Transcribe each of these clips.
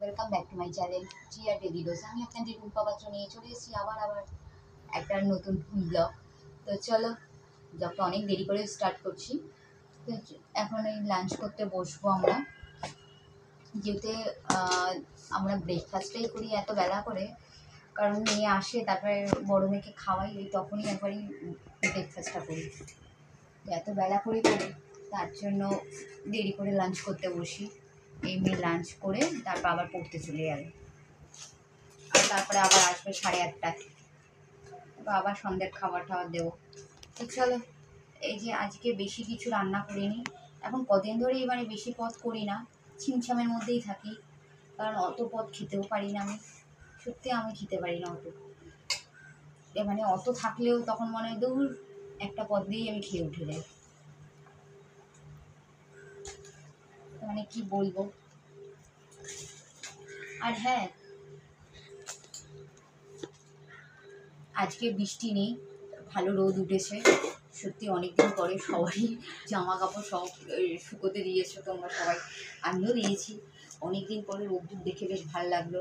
Welcome back to my channel টিয়ার daily dose. আমি আপনাদের রূপা পাত্র নিয়ে চলে এসেছি আবার একটা নতুন ব্লগ। তো চলো, ব্লগটা অনেক দেরি করে স্টার্ট করছি। তো এখন এই লাঞ্চ করতে বসবো আমরা, যেহেতু আমরা ব্রেকফাস্টটাই করি এত বেলা করে, কারণ মেয়ে আসে তারপরে বড় মেয়েকে খাওয়াই, ওই তখনই একবারই ব্রেকফাস্টটা করি। এত বেলা করে করি তার জন্য দেরি করে লাঞ্চ করতে বসি। এই মেয়ে লাঞ্চ করে তারপর আবার পড়তে চলে যাবে, আর তারপরে আবার আসবে 8:30টায়, আবার সন্ধ্যের খাবার টাবার দেবো। তো চলো, এই যে আজকে বেশি কিছু রান্না করিনি, এখন কদিন ধরে এবারে বেশি পদ করি না, ছিমছামের মধ্যেই থাকি, কারণ অত পদ খেতেও পারি না আমি, সত্যি আমি খেতে পারি না অত, মানে অত থাকলেও তখন মনে হয় দূর একটা পদ দিয়েই আমি খেয়ে উঠে যাই, মানে কি বলবো। আর হ্যাঁ, আজকে বৃষ্টি নেই, ভালো রোদ উঠেছে, সত্যি অনেকদিন পরে সবাই জামা কাপড় সব শুকোতে দিয়েছো তোমরা সবাই, আমিও দিয়েছি। অনেকদিন পরে রোদ্দুর দেখে বেশ ভালো লাগলো,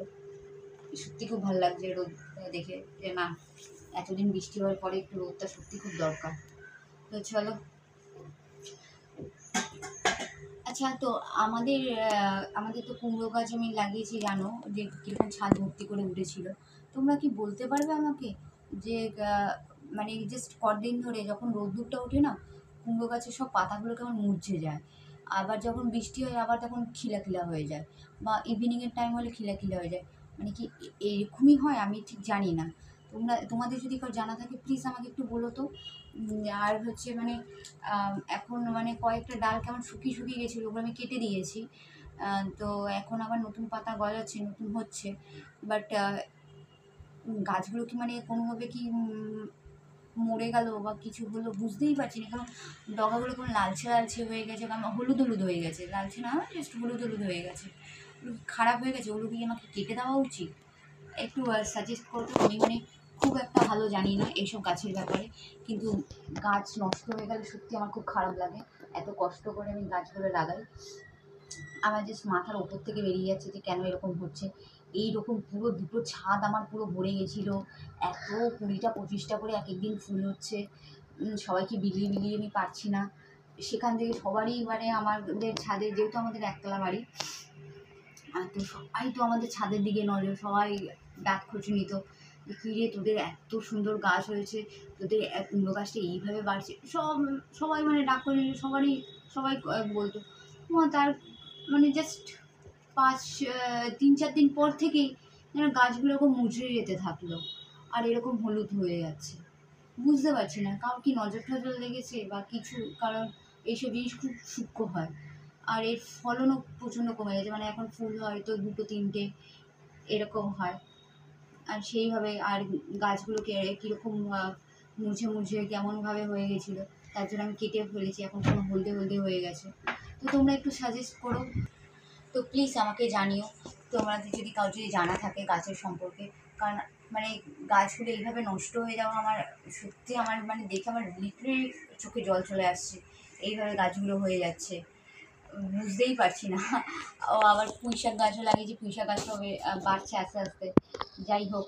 সত্যি খুব ভালো লাগছে রোদ দেখে, যে না এতদিন বৃষ্টি হওয়ার পরে একটু রোদটা সত্যি খুব দরকার। তো চলো, আচ্ছা তো আমাদের তো কুমড়ো গাছ আমি লাগিয়েছি, জানো যে কীরকম ছাদ ভর্তি করে উঠেছিল। তোমরা কি বলতে পারবে আমাকে যে মানে জাস্ট কদিন ধরে যখন রোদ্দুরটা ওঠে না, কুমড়ো গাছের সব পাতাগুলো কেমন মুরঝে যায়, আবার যখন বৃষ্টি হয় আবার তখন খিলাখিলা হয়ে যায়, বা ইভিনিংয়ের টাইম হলে খিলাখিলা হয়ে যায়, মানে কি এরকমই হয়? আমি ঠিক জানি না, তোমাদের যদি কারো জানা থাকে প্লিজ আমাকে একটু বলো তো। আর হচ্ছে মানে এখন মানে কয়েকটা ডাল কেমন শুকিয়ে শুকিয়ে গেছিলো, ওগুলো আমি কেটে দিয়েছি, তো এখন আবার নতুন পাতা গজাচ্ছে, নতুন হচ্ছে, বাট গাছগুলো কি মানে কোনোভাবে কি মরে গেল বা কিছু হলো বুঝতেই পারছি না, কারণ ডগাগুলো কোনো লালচে লালচে হয়ে গেছে, কারণ হলুদ হলুদ হয়ে গেছে, লালচে না জাস্ট হলুদ হলুদ হয়ে গেছে, খারাপ হয়ে গেছে, ওগুলো কি আমাকে কেটে দেওয়া উচিত? একটু সাজেস্ট করতো। আমি মানে খুব একটা ভালো জানি না এইসব গাছের ব্যাপারে, কিন্তু গাছ নষ্ট হয়ে গেলে সত্যি আমার খুব খারাপ লাগে, এত কষ্ট করে আমি গাছগুলো লাগাই, আমার জাস্ট মাথার ওপর থেকে বেরিয়ে যাচ্ছে যে কেন এরকম হচ্ছে। এইরকম পুরো দুটো ছাদ আমার পুরো ভরে গেছিলো, এত 20টা 25টা করে এক একদিন ফুল হচ্ছে, সবাইকে বিলিয়ে বিলিয়ে আমি পারছি না, সেখান থেকে সবারই মানে আমাদের ছাদে, যেহেতু আমাদের একতলা বাড়ি, তো সবাই তো আমাদের ছাদের দিকে নজর, সবাই ডাক খোঁজ নিত যে কী রে তোদের এত সুন্দর গাছ হয়েছে, তোদের কুমড়ো গাছটা এইভাবে বাড়ছে, সবাই মানে ডাক খোঁজ নিত, সবাই বলতো। তার মানে জাস্ট 3-4 দিন পর থেকেই যেন গাছগুলো এরকম মুচড়ে যেতে থাকলো, আর এরকম হলুদ হয়ে যাচ্ছে, বুঝতে পারছি না কারো কি নজর টজর লেগেছে বা কিছু, কারণ এইসব জিনিস খুব সূক্ষ্ম হয়, আর এর ফলনও প্রচণ্ড কমে গেছে, মানে এখন ফুল হয়তো 2-3টে এরকম হয়, আর সেইভাবে আর গাছগুলোকে কীরকম মুছে মুছে কেমনভাবে হয়ে গেছিলো, তার জন্য আমি কেটে ফেলেছি, এখন কোনো হলদে হলদে হয়ে গেছে। তো তোমরা একটু সাজেস্ট করো তো প্লিজ, আমাকে জানিও তোমাদের যদি কারো যদি জানা থাকে গাছের সম্পর্কে, কারণ মানে গাছগুলো এইভাবে নষ্ট হয়ে যাওয়া আমার সত্যি, আমার মানে দেখে আমার লিটারেলি চোখে জল চলে আসছে, এইভাবে গাছগুলো হয়ে যাচ্ছে, বুঝতেই পারছি না। ও আবার পুঁইশাক গাছও লাগিয়েছি, পুঁইশাক গাছটা হবে বাড়ছে আস্তে আস্তে, যাই হোক,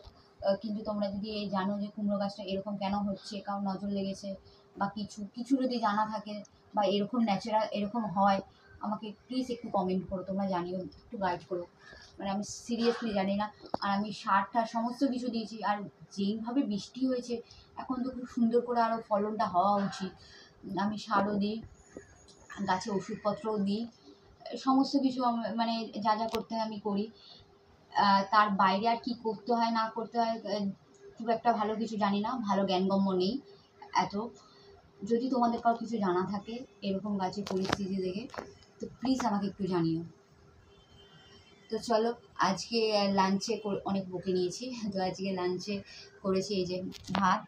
কিন্তু তোমরা যদি জানো যে কুমড়ো গাছটা এরকম কেন হচ্ছে, কারো নজর লেগেছে বা কিছু কিছু যদি জানা থাকে, বা এরকম ন্যাচারাল এরকম হয়, আমাকে প্লিজ একটু কমেন্ট করো, তোমরা জানিও, একটু গাইড করো, মানে আমি সিরিয়াসলি জানি না। আর আমি সার টার সমস্ত কিছু দিয়েছি, আর যেইভাবে বৃষ্টি হয়েছে এখন তো খুব সুন্দর করে আরও ফলনটা হওয়া উচিত, আমি সারও দিই, গাছে ওষুধপত্রও দিই, সমস্ত কিছু মানে যা যা করতে হয় আমি করি, তার বাইরে আর কি করতে হয় না করতে হয় খুব একটা ভালো কিছু জানি না, ভালো জ্ঞানগম্য নেই এত, যদি তোমাদের কারো কিছু জানা থাকে এরকম গাছের পরিস্থিতি দেখে, তো প্লিজ আমাকে একটু জানিও। তো চলো, আজকে লাঞ্চে অনেক বকে নিয়েছি, তো আজকে লাঞ্চে করেছি এই যে ভাত,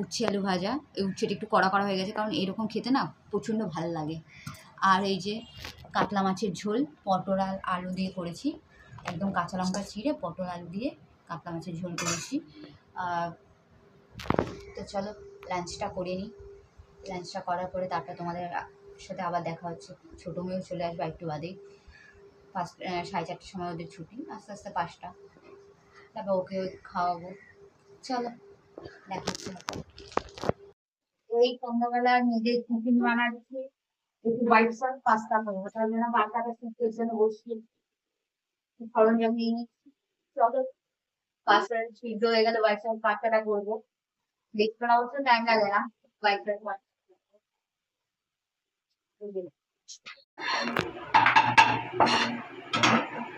উচ্ছে আলু ভাজা, এই উচ্ছেটা একটু কড়া কড়া হয়ে গেছে, কারণ এরকম খেতে না প্রচণ্ড ভালো লাগে, আর এই যে কাতলা মাছের ঝোল পটল আর আলু দিয়ে করেছি, একদম কাঁচা লঙ্কা চিড়ে পটল আলু দিয়ে কাতলা মাছের ঝোল করেছি। তো চলো লাঞ্চটা করে নিই, লাঞ্চটা করার পরে তারপর তোমাদের সাথে আবার দেখা হচ্ছে, ছোটো মেয়েও চলে আসবে একটু বাদেই, 4:30 সময় ওদের ছুটি, আস্তে আস্তে 5টা, তারপর ওকে খাওয়াবো। চলো দেখাচ্ছি। এই সন্ধ্যাবেলা নিজের টিফিন বানাচ্ছি, একটু হোয়াইট সস পাস্তা করবো, তার জন্য পাস্তাটা সিদ্ধের জন্য বসিয়ে সরঞ্জাম নিয়ে নিচ্ছি। চলো পাস্তা সিদ্ধ হয়ে গেলে হোয়াইট সস পাস্তাটা করবো, দেখতে অবশ্য টাইম লাগে না। হোয়াইট সস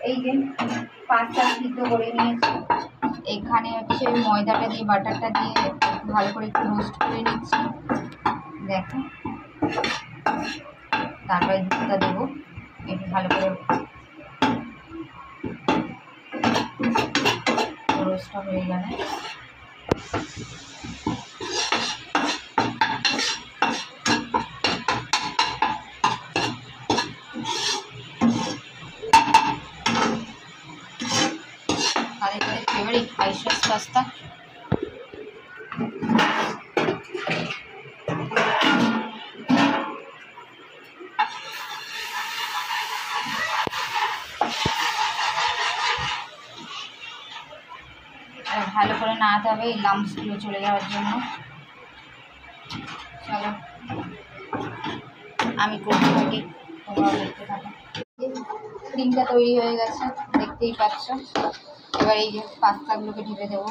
এই যে পাস্তা সিদ্ধ করে নিয়েছি, এখানে হচ্ছে ময়দাটা দিয়ে বাটারটা দিয়ে ভালো করে একটু রোস্ট করে নিচ্ছি, দেখো। তারপরে দুধটা দেবো, একটু ভালো করে রোস্টটা হয়ে গেলে তাদের ফেভারিট হোয়াইট সস পাস্তা। আর ভালো করে নাড়াতে হবে এই লাম্পসগুলো চলে যাওয়ার জন্য। চলো আমি করতে থাকি, তোমরাও দেখতে থাকো। ক্রিমটা তৈরি হয়ে গেছে, দেখতেই পাচ্ছ। এবার এই যে পাস্তাগুলোকে ঢেলে দেবো।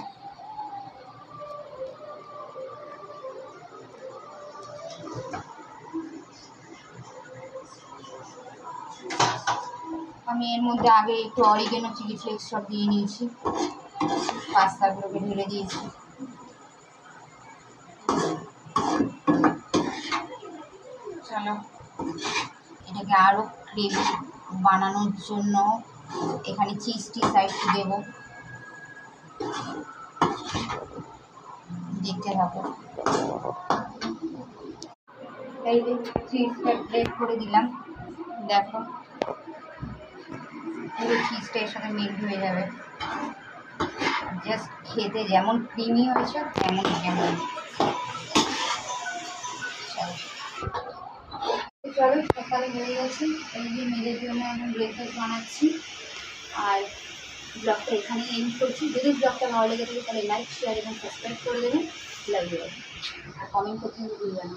আমি এর মধ্যে আগে একটু অরিগেনো চিলি ফ্লেক্স সব দিয়ে নিয়েছি, পাস্তাগুলোকে ঢেলে দিয়েছি। চলো এটাকে আরও গ্রেভি বানানোর জন্য এখানে চিজ একটু দেবো, দেখতে থাকো। এই যে চিজটা গ্রেট করে দিলাম, দেখো পুরো চিজটা এর সাথে মেল্ট হয়ে যাবে। জাস্ট খেতে যেমন ক্রিমি হয়েছে তেমনই কেমন। চলো সকালে হয়ে গেছে, এই যে মেয়েদের জন্য এখন ব্রেকফাস্ট বানাচ্ছি। আর ব্লগটা এখানেই এন্ড করছি। যদি ব্লগটা ভালো লেগে থাকে তাহলে লাইক, শেয়ার এবং সাবস্ক্রাইব করে দেবেন। লাভ ইউ, আর কমেন্ট করতে ভুলবেন না।